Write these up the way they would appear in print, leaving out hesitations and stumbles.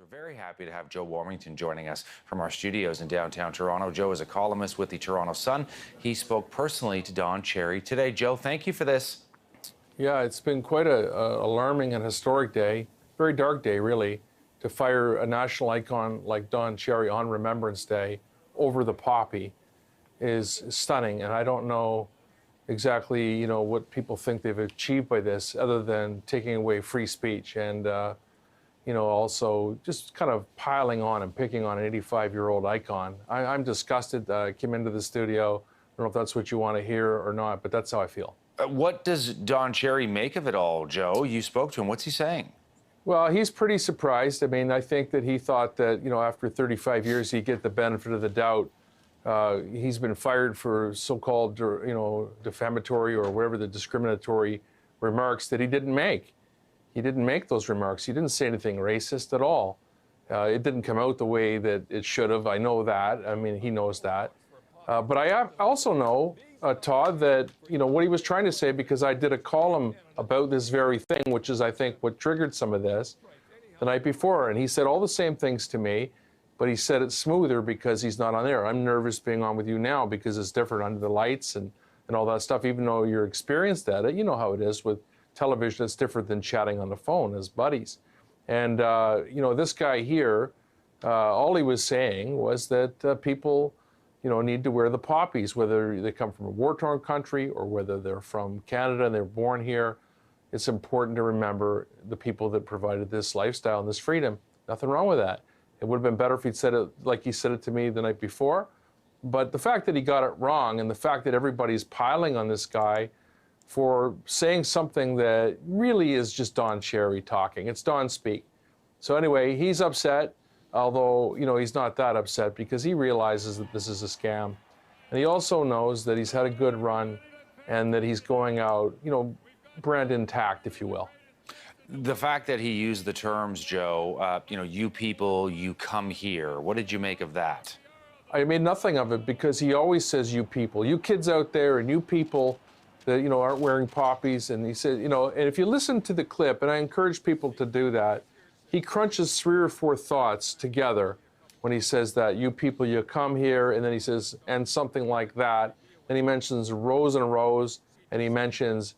We're very happy to have Joe Warmington joining us from our studios in downtown Toronto. Joe is a columnist with the Toronto Sun. He spoke personally to Don Cherry today. Joe, thank you for this. Yeah, it's been quite a alarming and historic day, very dark day, really, to fire a national icon like Don Cherry on Remembrance Day over the poppy is stunning. And I don't know exactly, what people think they've achieved by this, other than taking away free speech and, also just kind of piling on and picking on an 85-year-old icon. I'm disgusted. I came into the studio. I don't know if that's what you want to hear or not, but that's how I feel. What does Don Cherry make of it all, Joe? You spoke to him. What's he saying? Well, he's pretty surprised. I mean, I think that he thought that, after 35 years, he'd get the benefit of the doubt. He's been fired for so-called, defamatory or whatever the discriminatory remarks that he didn't make. He didn't make those remarks. He didn't say anything racist at all. It didn't come out the way that it should have. I know that. I mean, he knows that. But I also know, Todd, that, what he was trying to say, because I did a column about this very thing, which is, I think, what triggered some of this the night before. And he said all the same things to me, but he said it smoother because he's not on there. I'm nervous being on with you now because it's different under the lights and all that stuff, even though you're experienced at it. You know how it is with television. It's different than chatting on the phone as buddies. And, this guy here, all he was saying was that people, need to wear the poppies, whether they come from a war-torn country or whether they're from Canada and they're born here. It's important to remember the people that provided this lifestyle and this freedom. Nothing wrong with that. It would have been better if he'd said it like he said it to me the night before. But the fact that he got it wrong and the fact that everybody's piling on this guy for saying something that really is just Don Cherry talking. It's Don speak. So anyway, he's upset, although, he's not that upset because he realizes that this is a scam. And he also knows that he's had a good run and that he's going out, brand intact, if you will. The fact that he used the terms, Joe, you people, you come here. What did you make of that? I made nothing of it because he always says you people, you kids out there and you people that, aren't wearing poppies. And he said, and if you listen to the clip, and I encourage people to do that, he crunches 3 or 4 thoughts together when he says that, you people, you come here, and then he says, and something like that. Then he mentions rows and rows, and he mentions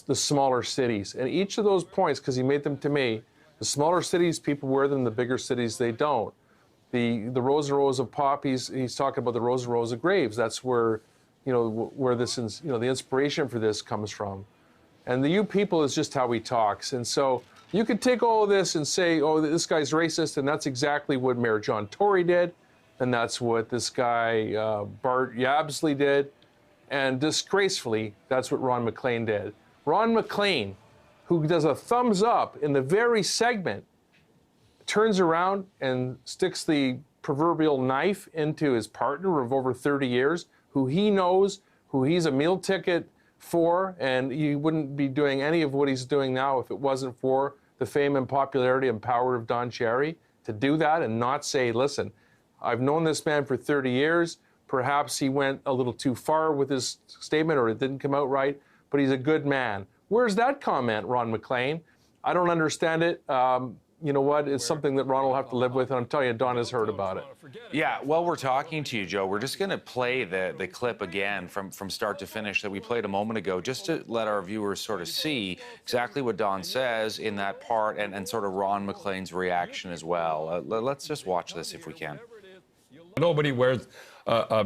the smaller cities. And each of those points, because he made them to me, the smaller cities, people wear them, the bigger cities, they don't. The rows and rows of poppies, he's talking about the rows and rows of graves. That's where, where this is, the inspiration for this comes from. And the you people is just how he talks. And so you could take all of this and say, oh, this guy's racist, and that's exactly what Mayor John Tory did, and that's what this guy Bart Yabsley did, and disgracefully, that's what Ron MacLean did. Ron MacLean, who does a thumbs up in the very segment, turns around and sticks the proverbial knife into his partner of over 30 years, who he knows, who he's a meal ticket for, and he wouldn't be doing any of what he's doing now if it wasn't for the fame and popularity and power of Don Cherry. To do that and not say, listen, I've known this man for 30 years. Perhaps he went a little too far with his statement or it didn't come out right, but he's a good man. Where's that comment, Ron MacLean? I don't understand it. You know what? It's something that Ron will have to live with, and I'm telling you, Don has heard about it. Yeah, while we're talking to you, Joe, we're just going to play the clip again from start to finish that we played a moment ago, just to let our viewers sort of see exactly what Don says in that part and sort of Ron MacLean's reaction as well. Let's just watch this if we can. Nobody wears,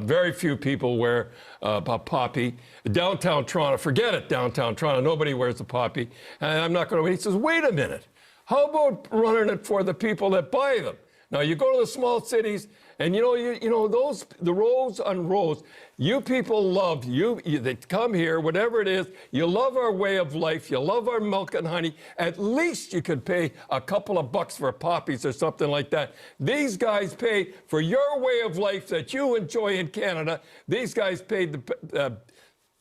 very few people wear a poppy. Downtown Toronto, forget it, downtown Toronto, nobody wears a poppy. And I'm not going to, he says, wait a minute. How about running it for the people that buy them? Now, you go to the small cities, and those, the rows and rows, you people love, they come here, whatever it is, you love our way of life, you love our milk and honey, at least you could pay a couple of bucks for poppies or something like that. These guys pay for your way of life that you enjoy in Canada. These guys paid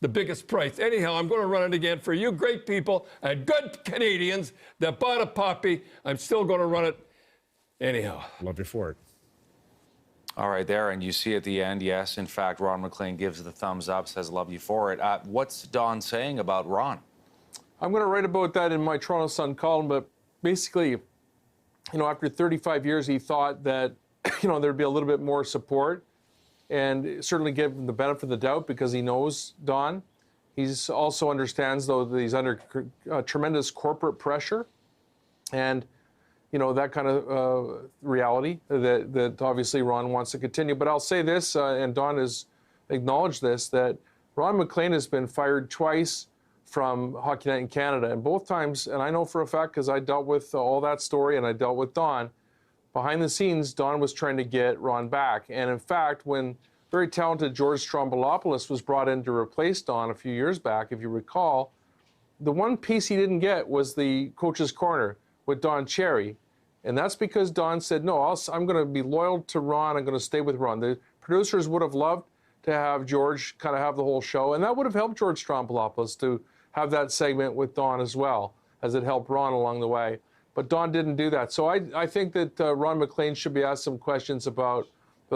the biggest price. Anyhow, I'm going to run it again for you great people and good Canadians that bought a poppy. I'm still going to run it anyhow. Love you for it. All right, there, and you see at the end, yes, in fact, Ron MacLean gives the thumbs up, says love you for it. What's Don saying about Ron? I'm going to write about that in my Toronto Sun column, but basically, after 35 years, he thought that, there'd be a little bit more support, and certainly give him the benefit of the doubt because he knows Don. He also understands, though, that he's under tremendous corporate pressure, and that kind of reality that obviously Ron wants to continue. But I'll say this, and Don has acknowledged this, that Ron MacLean has been fired twice from Hockey Night in Canada, and both times, and I know for a fact because I dealt with all that story and I dealt with Don, behind the scenes, Don was trying to get Ron back. And in fact, when very talented George Stroumboulopoulos was brought in to replace Don a few years back, if you recall, the one piece he didn't get was the coach's corner with Don Cherry. And that's because Don said, no, I'm going to be loyal to Ron. I'm going to stay with Ron. The producers would have loved to have George kind of have the whole show, and that would have helped George Stroumboulopoulos to have that segment with Don as well, as it helped Ron along the way. But Don didn't do that. So I think that Ron MacLean should be asked some questions about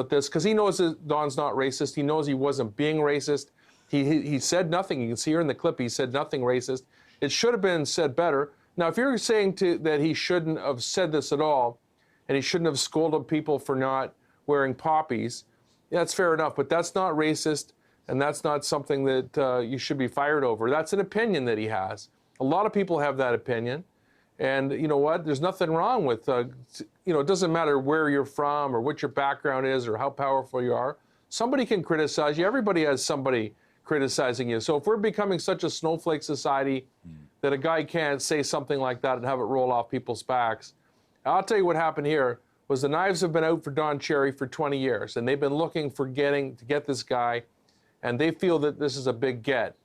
this, because he knows that Don's not racist. He knows he wasn't being racist. He said nothing. You can see here in the clip, he said nothing racist. It should have been said better. Now, if you're saying that he shouldn't have said this at all, and he shouldn't have scolded people for not wearing poppies, that's fair enough, but that's not racist, and that's not something that you should be fired over. That's an opinion that he has. A lot of people have that opinion, and you know what? There's nothing wrong with, it doesn't matter where you're from or what your background is or how powerful you are. Somebody can criticize you. Everybody has somebody criticizing you. So if we're becoming such a snowflake society that a guy can't say something like that and have it roll off people's backs, I'll tell you what happened here was the knives have been out for Don Cherry for 20 years, and they've been looking to get this guy, and they feel that this is a big get.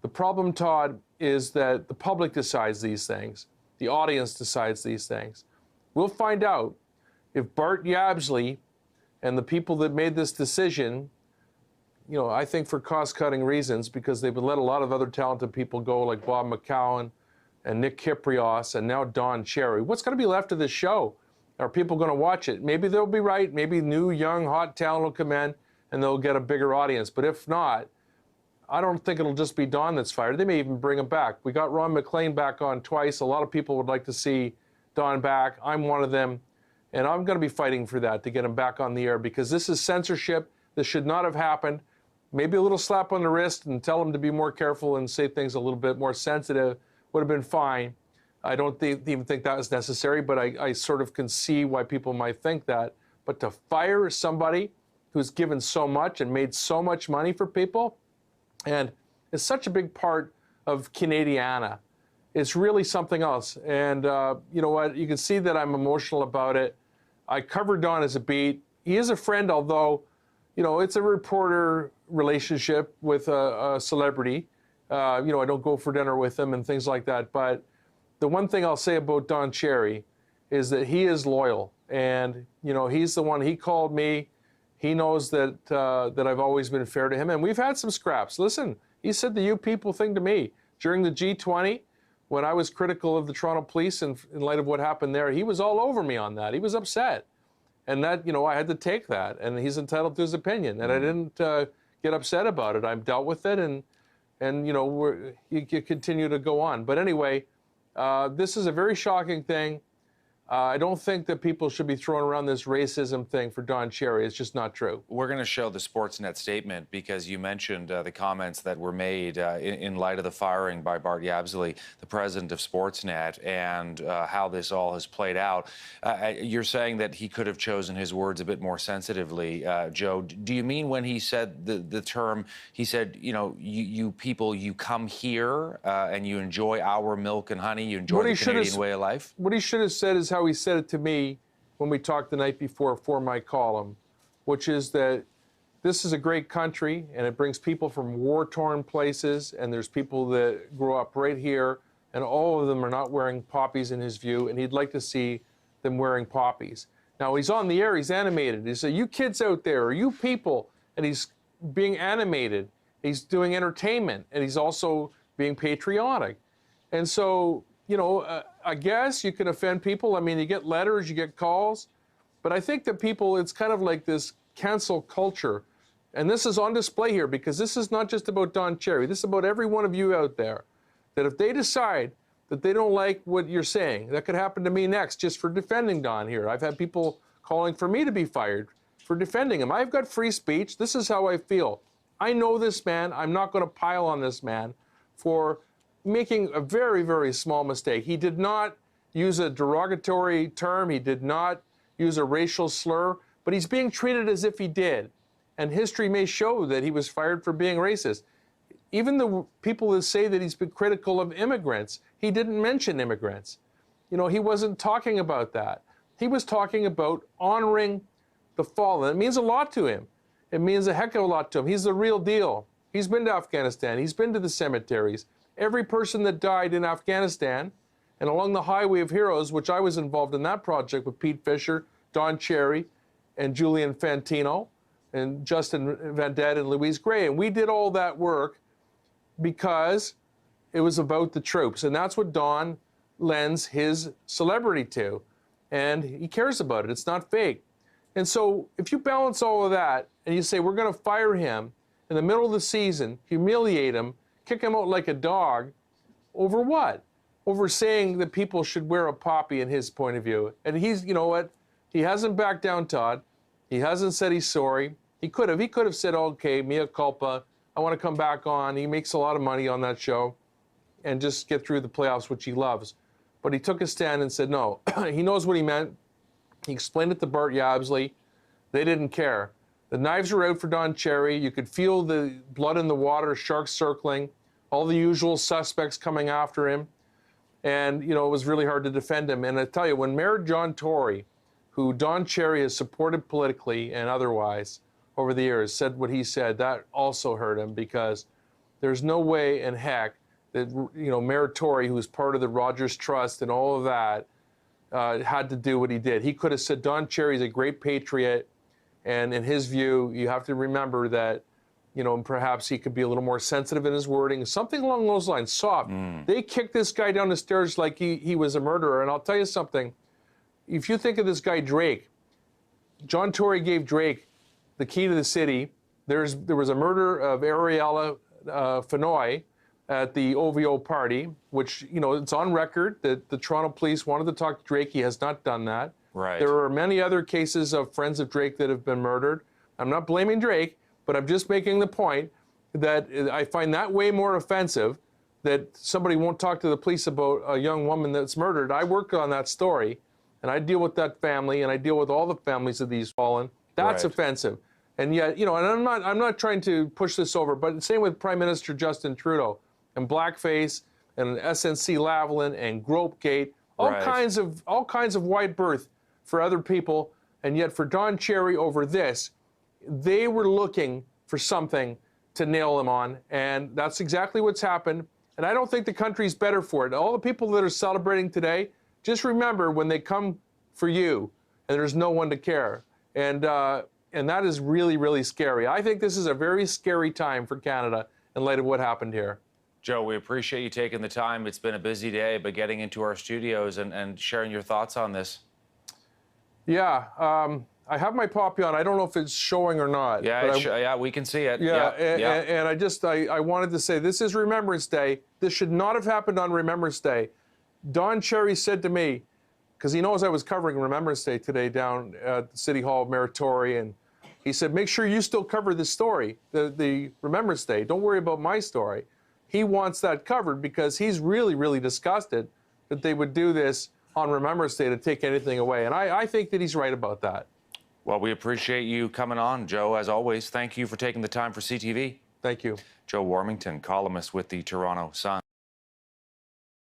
The problem, Todd, is that the public decides these things. The audience decides these things. We'll find out if Bart Yabsley and the people that made this decision, I think for cost-cutting reasons, because they've let a lot of other talented people go, like Bob McCowan and Nick Kyprios, and now Don Cherry. What's going to be left of this show? Are people going to watch it? Maybe they'll be right. Maybe new, young, hot talent will come in and they'll get a bigger audience. But if not, I don't think it'll just be Don that's fired. They may even bring him back. We got Ron MacLean back on twice. A lot of people would like to see Don back. I'm one of them. And I'm going to be fighting for that, to get him back on the air, because this is censorship. This should not have happened. Maybe a little slap on the wrist and tell him to be more careful and say things a little bit more sensitive would have been fine. I don't even think that was necessary, but I sort of can see why people might think that. But to fire somebody who's given so much and made so much money for people, and is such a big part of Canadiana, it's really something else. And you know what? You can see that I'm emotional about it. I covered Don as a beat. He is a friend, although, it's a reporter relationship with a celebrity. I don't go for dinner with him and things like that. But the one thing I'll say about Don Cherry is that he is loyal. And, he's the one, he called me. He knows that I've always been fair to him. And we've had some scraps. Listen, he said the "you people" thing to me during the G20 when I was critical of the Toronto police in light of what happened there. He was all over me on that. He was upset. And that, I had to take that. And he's entitled to his opinion. And I didn't get upset about it. I've dealt with it, and you continue to go on. But anyway, this is a very shocking thing. I don't think that people should be throwing around this racism thing for Don Cherry. It's just not true. We're going to show the Sportsnet statement because you mentioned the comments that were made in light of the firing by Bart Yabsley, the president of Sportsnet, and how this all has played out. You're saying that he could have chosen his words a bit more sensitively, Joe. Do you mean when he said the term, he said, you people, you come here and you enjoy our milk and honey, you enjoy the Canadian way of life? What he should have said is how he said it to me when we talked the night before for my column, which is that this is a great country and it brings people from war-torn places, and there's people that grow up right here, and all of them are not wearing poppies in his view, and he'd like to see them wearing poppies. Now, he's on the air, he's animated. He said, you kids out there, or you people, and he's being animated. He's doing entertainment, and he's also being patriotic. And so, I guess you can offend people. I mean, you get letters, you get calls. But I think that people, it's kind of like this cancel culture. And this is on display here, because this is not just about Don Cherry. This is about every one of you out there. That if they decide that they don't like what you're saying. That could happen to me next just for defending Don here. I've had people calling for me to be fired for defending him. I've got free speech. This is how I feel. I know this man. I'm not going to pile on this man for making a very, very small mistake. He did not use a derogatory term. He did not use a racial slur, but he's being treated as if he did. And history may show that he was fired for being racist. Even the people that say that he's been critical of immigrants, he didn't mention immigrants. You know, he wasn't talking about that. He was talking about honoring the fallen. It means a lot to him. It means a heck of a lot to him. He's the real deal. He's been to Afghanistan. He's been to the cemeteries. Every person that died in Afghanistan and along the Highway of Heroes, which I was involved in that project with Pete Fisher, Don Cherry, and Julian Fantino, and Justin Vendette and Louise Gray. And we did all that work because it was about the troops. And that's what Don lends his celebrity to. And he cares about it. It's not fake. And so if you balance all of that and you say, we're going to fire him in the middle of the season, humiliate him, kick him out like a dog, over what? Over saying that people should wear a poppy in his point of view. And he's, you know what? He hasn't backed down, Todd. He hasn't said he's sorry. He could have. He could have said, okay, mea culpa. I want to come back on. He makes a lot of money on that show and just get through the playoffs, which he loves. But he took a stand and said, no. He knows what he meant. He explained it to Bart Yabsley. They didn't care. The knives were out for Don Cherry. You could feel the blood in the water, sharks circling, all the usual suspects coming after him. And, you know, it was really hard to defend him. And I tell you, when Mayor John Tory, who Don Cherry has supported politically and otherwise over the years, said what he said, that also hurt him, because there's no way in heck that, you know, Mayor Tory, who's part of the Rogers Trust and all of that, had to do what he did. He could have said Don Cherry's a great patriot, and in his view, you have to remember that, you know, perhaps he could be a little more sensitive in his wording, something along those lines, soft. They kicked this guy down the stairs like he was a murderer, and I'll tell you something. If you think of this guy Drake, John Tory gave Drake the key to the city. There was a murder of Ariella Fenoy at the OVO party, which, you know, it's on record that the Toronto police wanted to talk to Drake. He has not done that. Right. There are many other cases of friends of Drake that have been murdered. I'm not blaming Drake, but I'm just making the point that I find that way more offensive, that somebody won't talk to the police about a young woman that's murdered. I work on that story, and I deal with that family, and I deal with all the families of these fallen. That's Right. offensive. And yet, you know, and I'm not trying to push this over, but same with Prime Minister Justin Trudeau and blackface and SNC Lavalin and Gropegate, all Right. kinds of wide berth for other people. And yet for Don Cherry over this, they were looking for something to nail him on, and that's exactly what's happened. And I don't think the country's better for it. All the people that are celebrating today, just remember when they come for you and there's no one to care. And that is really, really scary. I think this is a very scary time for Canada in light of what happened here. Joe, we appreciate you taking the time. It's been a busy day, but getting into our studios and sharing your thoughts on this. Yeah, I have my poppy on. I don't know if it's showing or not. Yeah, but yeah, we can see it. Yeah, yeah. and I wanted to say, this is Remembrance Day. This should not have happened on Remembrance Day. Don Cherry said to me, because he knows I was covering Remembrance Day today down at the City Hall of Mayor Tory, and he said, make sure you still cover this story, the Remembrance Day. Don't worry about my story. He wants that covered because he's really, really disgusted that they would do this on Remembrance Day to take anything away. And I think that he's right about that. Well, we appreciate you coming on, Joe, as always. Thank you for taking the time for CTV. Thank you. Joe Warmington, columnist with the Toronto Sun.